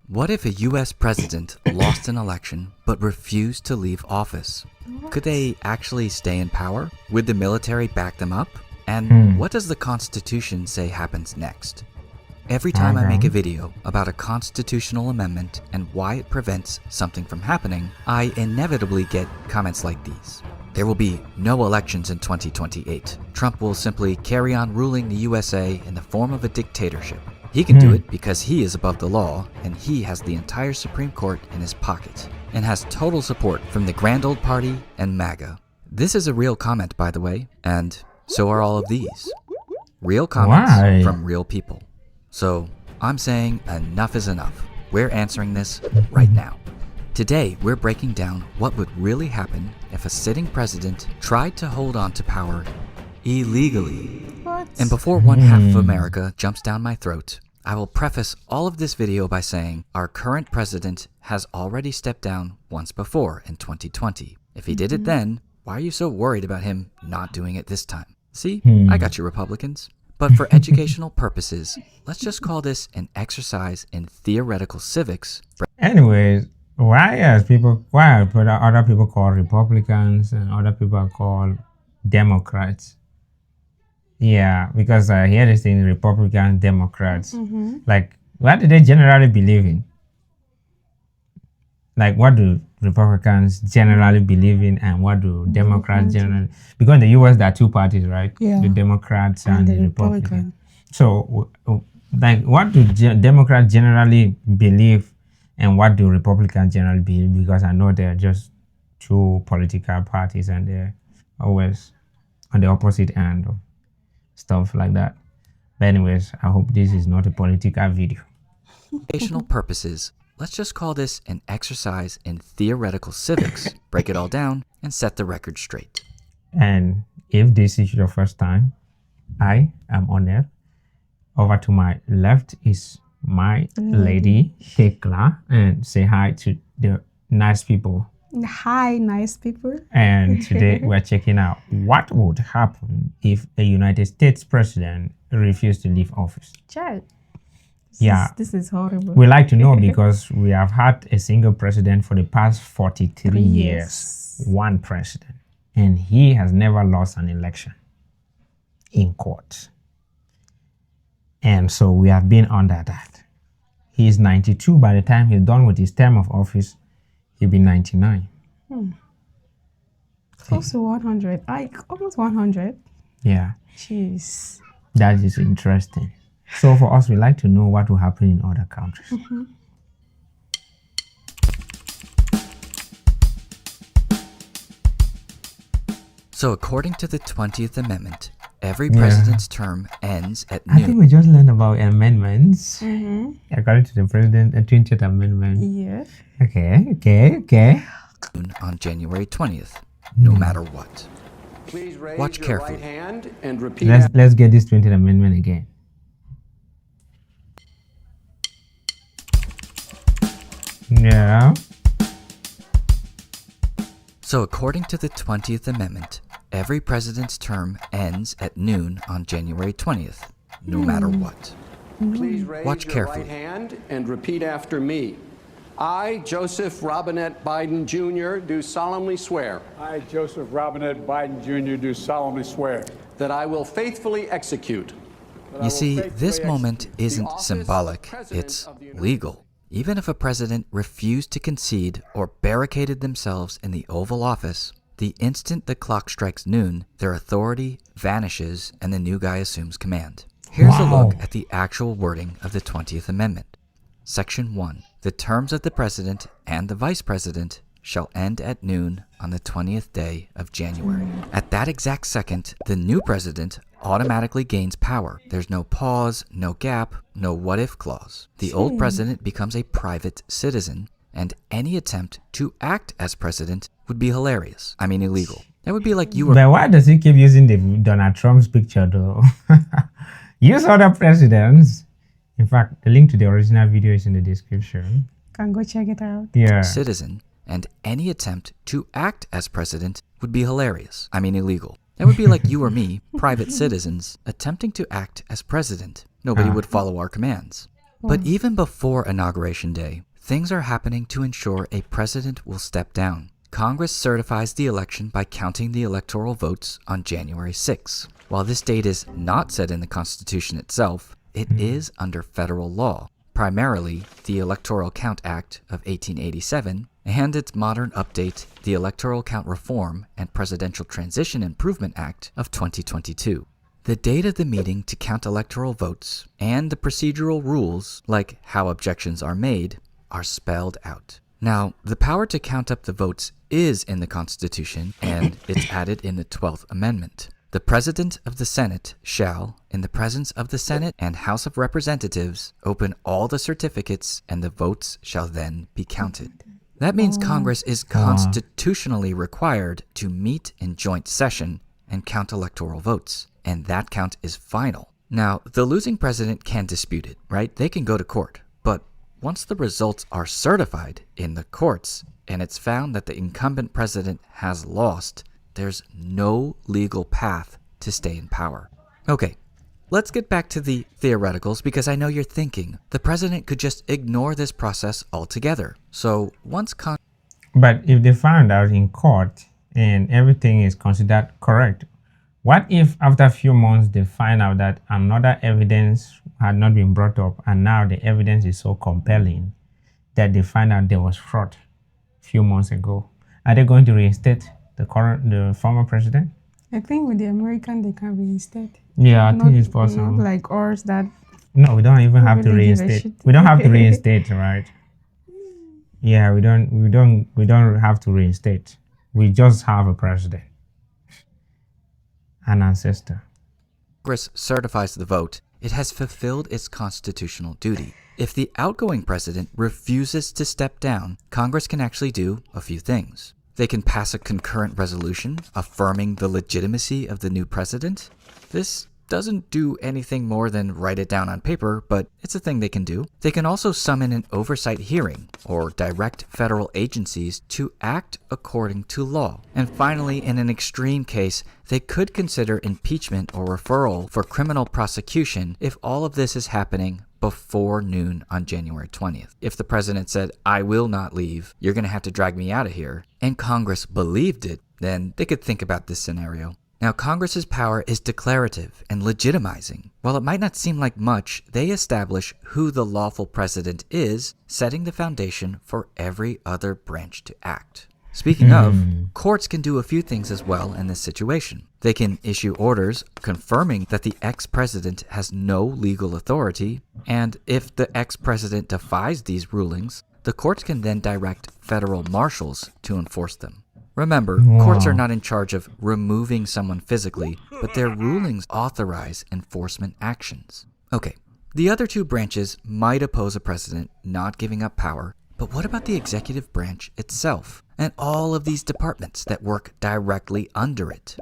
What if a US president lost an election but refused to leave office? Could they actually stay in power? Would the military back them up? And what does the Constitution say happens next? Every time I make a video about a constitutional amendment and why it prevents something from happening, I inevitably get comments like these. There will be no elections in 2028. Trump will simply carry on ruling the USA in the form of a dictatorship. He can do it because he is above the law and he has the entire Supreme Court in his pocket and has total support from the Grand Old Party and MAGA. This is a real comment, by the way, and so are all of these. Real comments from real people. So I'm saying enough is enough. We're answering this right now. Today, we're breaking down what would really happen if a sitting president tried to hold on to power illegally. What? And before one half of America jumps down my throat, I will preface all of this video by saying our current president has already stepped down once before in 2020. If he did it then, why are you so worried about him not doing it this time? See, I got you Republicans. But for educational purposes, let's just call this an exercise in theoretical civics. Anyways, why are other people called Republicans and other people are called Democrats? Yeah, because I hear this thing, Republicans, Democrats. Like, what do they generally believe in? Like, what do Republicans generally believe in and what do Democrats generally? Because in the US, there are two parties, right? Yeah. The Democrats and the Republicans. So, like, what do Democrats generally believe and what do Republicans generally believe? Because I know they're just two political parties and they're always on the opposite end of stuff like that. But anyways, I hope this is not a political video. Educational purposes, let's just call this an exercise in theoretical civics, break it all down, and set the record straight. And if this is your first time, I am honored. Over to my left is my lady, Hekla, and say hi to the nice people. Hi, nice people. And today we're checking out what would happen if a United States president refused to leave office. Child. This is horrible. We like to know because we have had a single president for the past 43 years. One president. And he has never lost an election in court. And so we have been under that. He's 92. By the time he's done with his term of office, he'll be 99. Close to 100. Almost 100. Yeah. Jeez. That is interesting. So for us, we like to know what will happen in other countries. So according to the 20th Amendment, every president's term ends at I think noon. we just learned about amendments. According to the 20th Amendment. Yes. Okay. On January 20th, no matter what. Please raise Watch your carefully. right hand and repeat. Let's get this 20th Amendment again. Yeah. So according to the 20th Amendment, every president's term ends at noon on January 20th, no matter what. Please raise Watch your carefully. right hand and repeat after me. I, Joseph Robinette Biden Jr., do solemnly swear I, Joseph Robinette Biden Jr., do solemnly swear that I will faithfully execute. You see, this moment isn't symbolic, it's legal. Even if a president refused to concede or barricaded themselves in the Oval Office, the instant the clock strikes noon, their authority vanishes and the new guy assumes command. Here's a look at the actual wording of the 20th Amendment. Section 1. The terms of the president and the vice president shall end at noon on the 20th day of January. At that exact second, the new president automatically gains power. There's no pause, no gap, no what-if clause. The old president becomes a private citizen, and any attempt to act as president would be hilarious. I mean illegal. That would be like you were... But why does he keep using the Donald Trump's picture though? Use other presidents. In fact, the link to the original video is in the description. Can go check it out. Yeah. citizen, and any attempt to act as president would be hilarious. I mean illegal. That would be like you or me, private citizens, attempting to act as president. Nobody would follow our commands. But even before Inauguration Day, things are happening to ensure a president will step down. Congress certifies the election by counting the electoral votes on January 6. While this date is not set in the Constitution itself, it is under federal law, primarily the Electoral Count Act of 1887 and its modern update, the Electoral Count Reform and Presidential Transition Improvement Act of 2022. The date of the meeting to count electoral votes and the procedural rules, like how objections are made, are spelled out. Now, the power to count up the votes is in the Constitution, and it's added in the 12th Amendment. The President of the Senate shall, in the presence of the Senate and House of Representatives, open all the certificates, and the votes shall then be counted. That means Congress is constitutionally required to meet in joint session and count electoral votes, and that count is final. Now, the losing president can dispute it, right? They can go to court, but once the results are certified in the courts and it's found that the incumbent president has lost, there's no legal path to stay in power. Okay, let's get back to the theoreticals because I know you're thinking the president could just ignore this process altogether. So once But if they found out in court and everything is considered correct, what if after a few months they find out that another evidence had not been brought up and now the evidence is so compelling that they find out there was fraud a few months ago? Are they going to reinstate the former president? I think with the American, they can reinstate. Yeah, I think it's possible. Not like ours that. No, we don't even have to really give a reinstate. shit. We don't have to reinstate, right? Yeah, we don't have to reinstate. We just have a president, an ancestor. Congress certifies the vote, it has fulfilled its constitutional duty. If the outgoing president refuses to step down, Congress can actually do a few things. They can pass a concurrent resolution affirming the legitimacy of the new president. This doesn't do anything more than write it down on paper, but it's a thing they can do. They can also summon an oversight hearing or direct federal agencies to act according to law. And finally, in an extreme case, they could consider impeachment or referral for criminal prosecution if all of this is happening before noon on January 20th. If the president said, "I will not leave, you're going to have to drag me out of here," and Congress believed it, then they could think about this scenario. Now, Congress's power is declarative and legitimizing. While it might not seem like much, they establish who the lawful president is, setting the foundation for every other branch to act. Speaking of, courts can do a few things as well in this situation. They can issue orders confirming that the ex-president has no legal authority, and if the ex-president defies these rulings, the courts can then direct federal marshals to enforce them. Remember, courts are not in charge of removing someone physically, but their rulings authorize enforcement actions. Okay, the other two branches might oppose a president not giving up power, but what about the executive branch itself and all of these departments that work directly under it?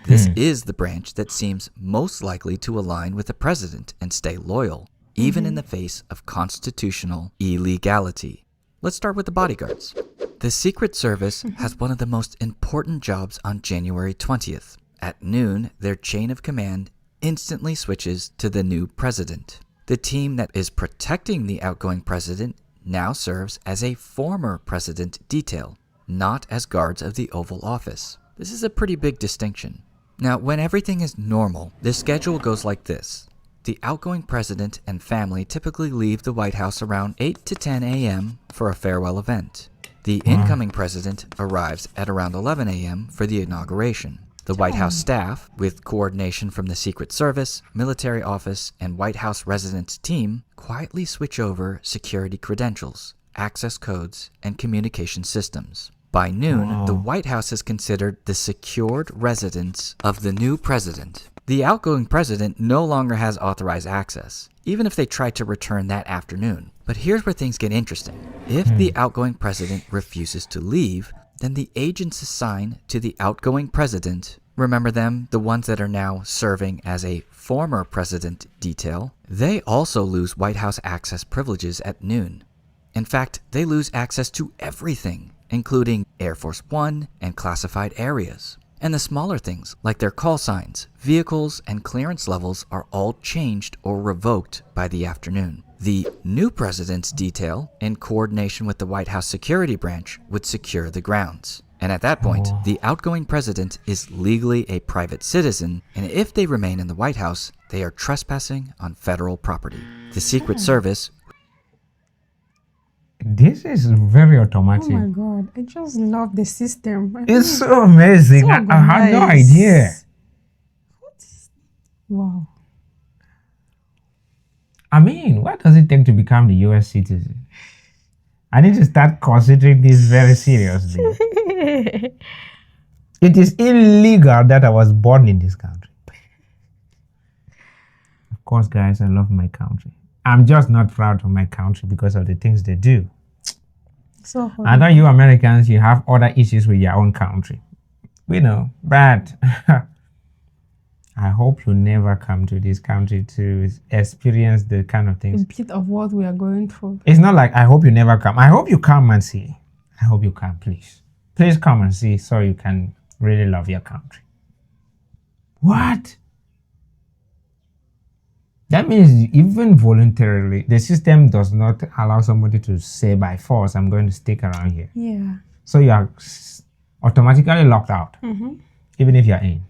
This is the branch that seems most likely to align with the president and stay loyal, even in the face of constitutional illegality. Let's start with the bodyguards. The Secret Service has one of the most important jobs on January 20th. At noon, their chain of command instantly switches to the new president. The team that is protecting the outgoing president now serves as a former president detail, not as guards of the Oval Office. This is a pretty big distinction. Now, when everything is normal, the schedule goes like this. The outgoing president and family typically leave the White House around 8 to 10 a.m. for a farewell event. The incoming president arrives at around 11 a.m. for the inauguration. The White House staff, with coordination from the Secret Service, military office, and White House residence team, quietly switch over security credentials, access codes, and communication systems. By noon, the White House is considered the secured residence of the new president. The outgoing president no longer has authorized access, even if they try to return that afternoon. But here's where things get interesting. If the outgoing president refuses to leave, then the agents assigned to the outgoing president, remember them, the ones that are now serving as a former president detail, they also lose White House access privileges at noon. In fact, they lose access to everything, including Air Force One and classified areas. And the smaller things, like their call signs, vehicles, and clearance levels are all changed or revoked by the afternoon. The new president's detail, in coordination with the White House security branch, would secure the grounds. And at that point, the outgoing president is legally a private citizen, and if they remain in the White House, they are trespassing on federal property. The Secret Service... This is very automatic. Oh my God, I just love the system. It's so amazing. so I had no organized. idea. Wow. I mean, what does it take to become the US citizen? I need to start considering this very seriously. It is illegal that I was born in this country. Of course, guys, I love my country. I'm just not proud of my country because of the things they do. So I know you Americans, you have other issues with your own country. We know, but I hope you never come to this country to experience the kind of a things. bit of what we are going through. It's not like I hope you never come. I hope you come and see. I hope you come, please. Please come and see so you can really love your country. What? That means even voluntarily, the system does not allow somebody to say by force, I'm going to stick around here. Yeah. So you are automatically locked out, even if you're in.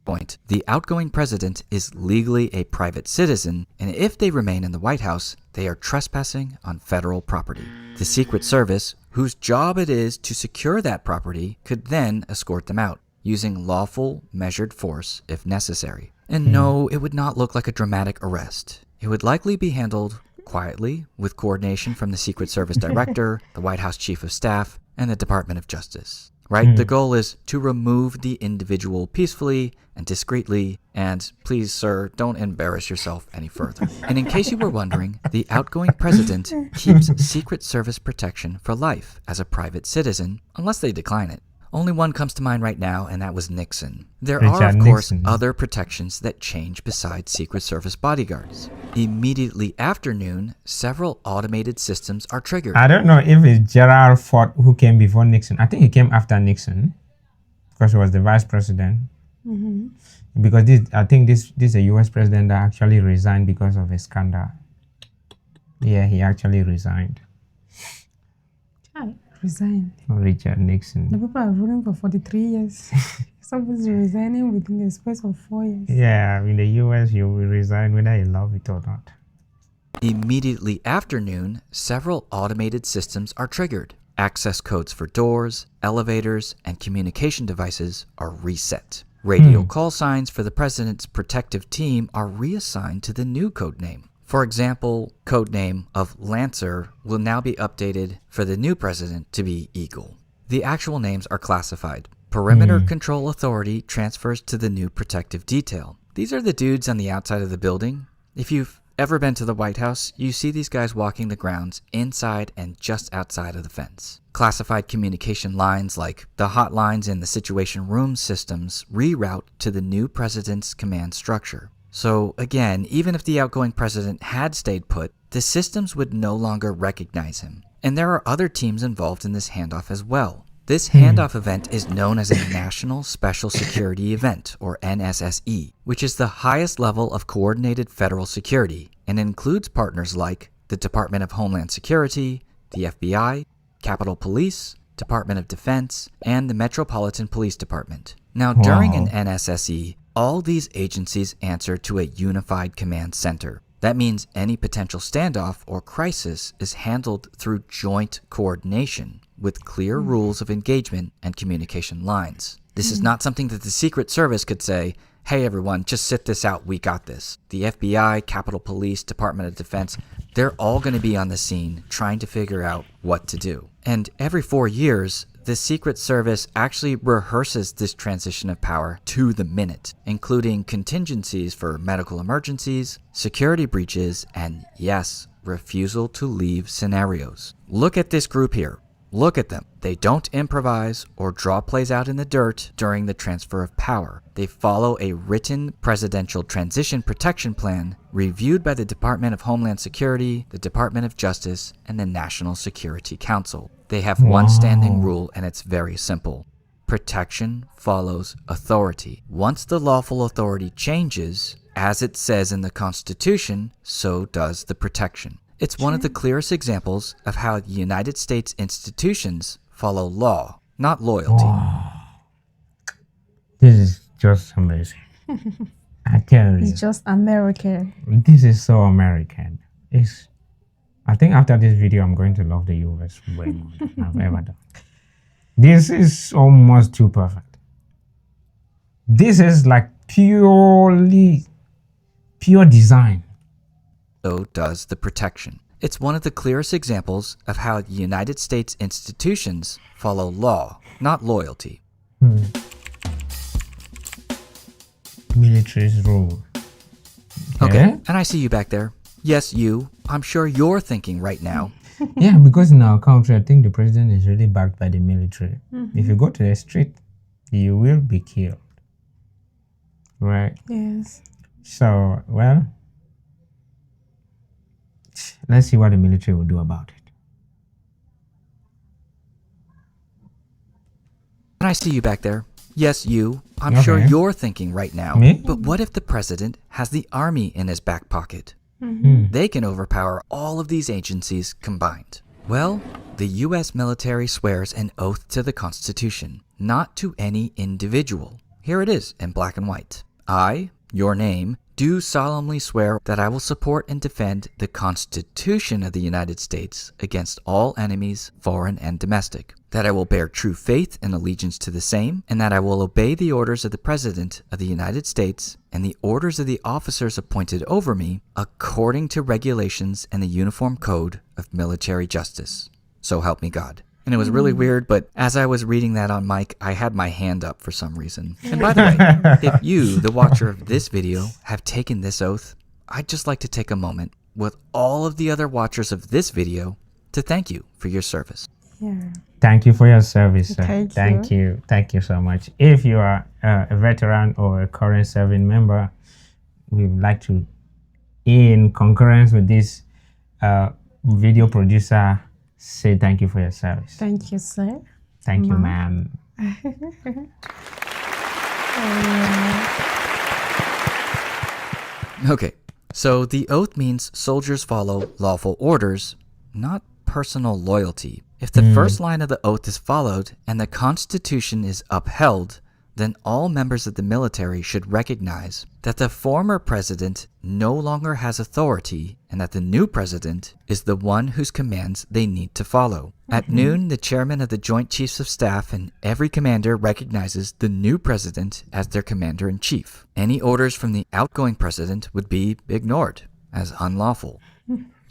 Point. The outgoing president is legally a private citizen, and if they remain in the White House, they are trespassing on federal property. The Secret Service, whose job it is to secure that property, could then escort them out, using lawful, measured force if necessary. And no, it would not look like a dramatic arrest. It would likely be handled quietly, with coordination from the Secret Service Director, the White House Chief of Staff, and the Department of Justice. Right? The goal is to remove the individual peacefully and discreetly, and please, sir, don't embarrass yourself any further. And in case you were wondering, the outgoing president keeps Secret Service protection for life as a private citizen, unless they decline it. Only one comes to mind right now, and that was Nixon. There are, of course, other protections that change besides Secret Service bodyguards. Immediately after noon, several automated systems are triggered. I don't know if it's Gerald Ford who came before Nixon. I think he came after Nixon because he was the vice president. Because I think this is a US president that actually resigned because of a scandal. Yeah, he actually resigned. Resigned. Richard Nixon. The people are ruling for 43 years. Somebody's resigning within the space of 4 years. Yeah, in the US, you will resign whether you love it or not. Immediately after noon, several automated systems are triggered. Access codes for doors, elevators, and communication devices are reset. Radio call signs for the president's protective team are reassigned to the new code name. For example, code name of Lancer will now be updated for the new president to be Eagle. The actual names are classified. Perimeter Control Authority transfers to the new protective detail. These are the dudes on the outside of the building. If you've ever been to the White House, you see these guys walking the grounds inside and just outside of the fence. Classified communication lines like the hotlines in the Situation Room systems reroute to the new president's command structure. So again, even if the outgoing president had stayed put, the systems would no longer recognize him. And there are other teams involved in this handoff as well. This handoff event is known as a National Special Security Event, or NSSE, which is the highest level of coordinated federal security and includes partners like the Department of Homeland Security, the FBI, Capitol Police, Department of Defense, and the Metropolitan Police Department. Now, during an NSSE, all these agencies answer to a unified command center. That means any potential standoff or crisis is handled through joint coordination with clear rules of engagement and communication lines. This is not something that the Secret Service could say, hey everyone, just sit this out, we got this. The FBI, Capitol Police, Department of Defense, they're all going to be on the scene trying to figure out what to do. And every 4 years, the Secret Service actually rehearses this transition of power to the minute, including contingencies for medical emergencies, security breaches, and yes, refusal to leave scenarios. Look at this group here. Look at them. They don't improvise or draw plays out in the dirt during the transfer of power. They follow a written presidential transition protection plan reviewed by the Department of Homeland Security, the Department of Justice, and the National Security Council. They have one standing rule, and it's very simple. Protection follows authority. Once the lawful authority changes, as it says in the Constitution, so does the protection. It's one of the clearest examples of how the United States institutions follow law, not loyalty. Wow. This is just amazing. I tell you. It's just America. This is so American. I think after this video, I'm going to love the US way more than I've ever done. This is almost too perfect. This is like pure design. So does the protection. It's one of the clearest examples of how the United States institutions follow law, not loyalty. Military's rule. Okay, and I see you back there. Yes, you. I'm sure you're thinking right now. Yeah, because in our country, I think the president is really backed by the military. If you go to the street, you will be killed. Right? Yes. So, well, let's see what the military will do about it. And I see you back there. Yes, you. I'm sure you're thinking right now. Me? But what if the president has the army in his back pocket? They can overpower all of these agencies combined. Well, the U.S. military swears an oath to the Constitution, not to any individual. Here it is in black and white. I, your name, do solemnly swear that I will support and defend the Constitution of the United States against all enemies, foreign and domestic, that I will bear true faith and allegiance to the same, and that I will obey the orders of the President of the United States and the orders of the officers appointed over me according to regulations and the Uniform Code of Military Justice. So help me God. And it was really weird, but as I was reading that on mic, I had my hand up for some reason. And by the way, if you, the watcher of this video, have taken this oath, I'd just like to take a moment with all of the other watchers of this video to thank you for your service. Yeah. Thank you for your service, sir. Thank you. Thank you so much. If you are a veteran or a current serving member, we would like to, in concurrence with this video producer, say thank you for your service. Thank you, sir. Thank you, ma'am. Okay, so the oath means soldiers follow lawful orders, not personal loyalty. If the first line of the oath is followed and the Constitution is upheld, then all members of the military should recognize that the former president no longer has authority and that the new president is the one whose commands they need to follow. At noon, the chairman of the Joint Chiefs of Staff and every commander recognizes the new president as their commander-in-chief. Any orders from the outgoing president would be ignored as unlawful.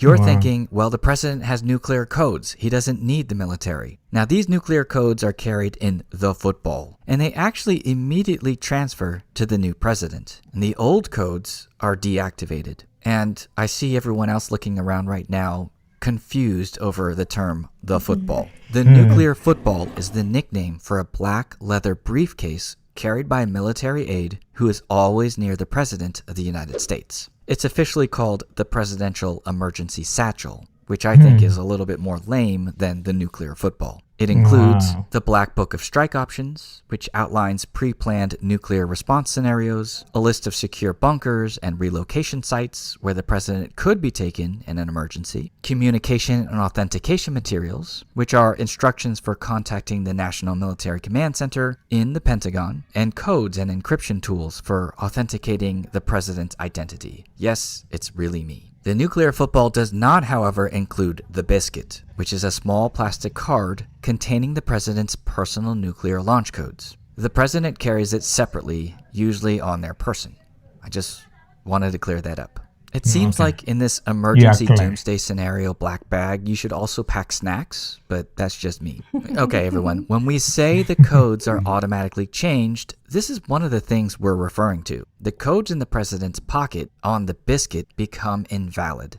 You're thinking, well, the president has nuclear codes. He doesn't need the military. Now, these nuclear codes are carried in the football, and they actually immediately transfer to the new president. And the old codes are deactivated. And I see everyone else looking around right now confused over the term the football. The nuclear football is the nickname for a black leather briefcase carried by a military aide who is always near the president of the United States. It's officially called the Presidential Emergency Satchel, which I think is a little bit more lame than the nuclear football. It includes the Black Book of Strike Options, which outlines pre-planned nuclear response scenarios, a list of secure bunkers and relocation sites where the president could be taken in an emergency, communication and authentication materials, which are instructions for contacting the National Military Command Center in the Pentagon, and codes and encryption tools for authenticating the president's identity. Yes, it's really me. The nuclear football does not, however, include the biscuit, which is a small plastic card containing the president's personal nuclear launch codes. The president carries it separately, usually on their person. I just wanted to clear that up. It seems like in this emergency doomsday scenario black bag, you should also pack snacks, but that's just me. Okay, everyone, when we say the codes are automatically changed, this is one of the things we're referring to. The codes in the president's pocket on the biscuit become invalid.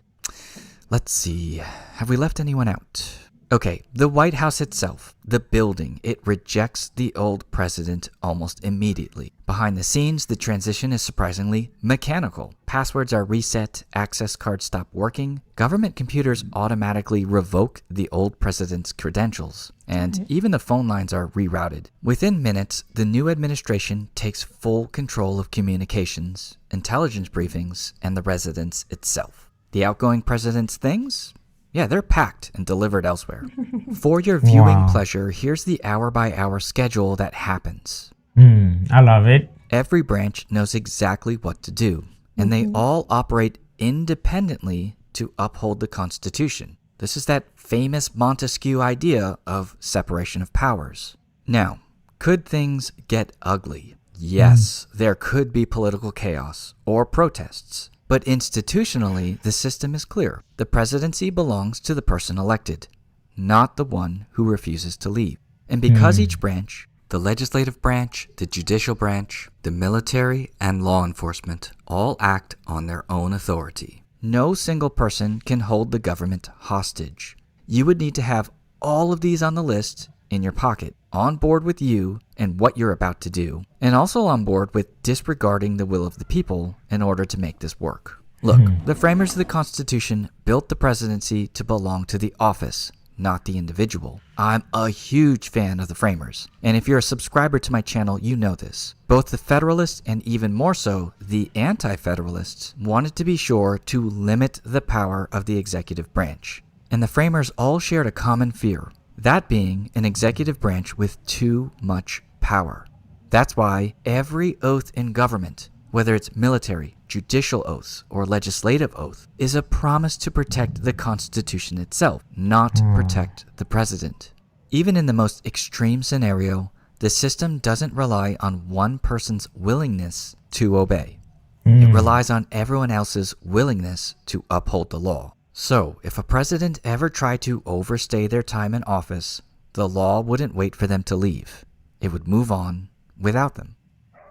Let's see, have we left anyone out? Okay, the White House itself, the building, it rejects the old president almost immediately. Behind the scenes, the transition is surprisingly mechanical. Passwords are reset, access cards stop working, government computers automatically revoke the old president's credentials, and even the phone lines are rerouted. Within minutes, the new administration takes full control of communications, intelligence briefings, and the residence itself. The outgoing president's things? Yeah, they're packed and delivered elsewhere. For your viewing pleasure, here's the hour-by-hour schedule that happens. I love it. Every branch knows exactly what to do, and they all operate independently to uphold the Constitution. This is that famous Montesquieu idea of separation of powers. Now, could things get ugly? Yes, there could be political chaos or protests. But institutionally, the system is clear. The presidency belongs to the person elected, not the one who refuses to leave. And because each branch, the legislative branch, the judicial branch, the military, and law enforcement, all act on their own authority, no single person can hold the government hostage. You would need to have all of these on the list in your pocket, on board with you and what you're about to do, and also on board with disregarding the will of the people in order to make this work. Look, the framers of the Constitution built the presidency to belong to the office, not the individual. I'm a huge fan of the framers, and if you're a subscriber to my channel, you know this. Both the Federalists and even more so, the Anti-Federalists wanted to be sure to limit the power of the executive branch. And the framers all shared a common fear, that being an executive branch with too much power. That's why every oath in government, whether it's military, judicial oaths, or legislative oath, is a promise to protect the Constitution itself, not protect the president. Even in the most extreme scenario, the system doesn't rely on one person's willingness to obey. It relies on everyone else's willingness to uphold the law. So, if a president ever tried to overstay their time in office, the law wouldn't wait for them to leave. It would move on without them.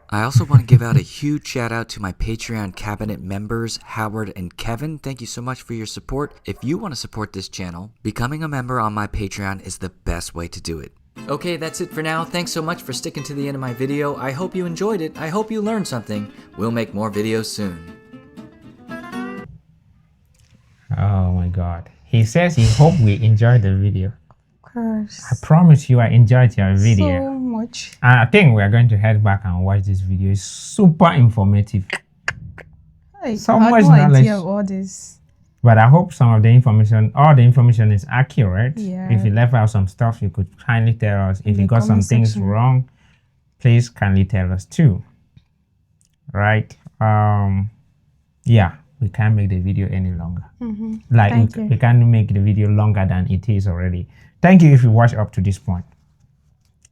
I also want to give out a huge shout out to my Patreon cabinet members, Howard and Kevin. Thank you so much for your support. If you want to support this channel, becoming a member on my Patreon is the best way to do it. Okay, that's it for now. Thanks so much for sticking to the end of my video. I hope you enjoyed it. I hope you learned something. We'll make more videos soon. Oh my God. He says he hope we enjoyed the video. Of course. I promise you I enjoyed your video. So much. And I think we are going to head back and watch this video. It's super informative. So much I had no knowledge. idea of all this. But I hope some of the information, all the information is accurate. Yeah. If you left out some stuff, you could kindly tell us. If you got some things wrong, please kindly tell us too. Right? Yeah, we can't make the video any longer. Like we can't make the video longer than it is already. Thank you if you watched up to this point.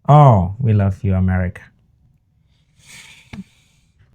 Oh, we love you, America.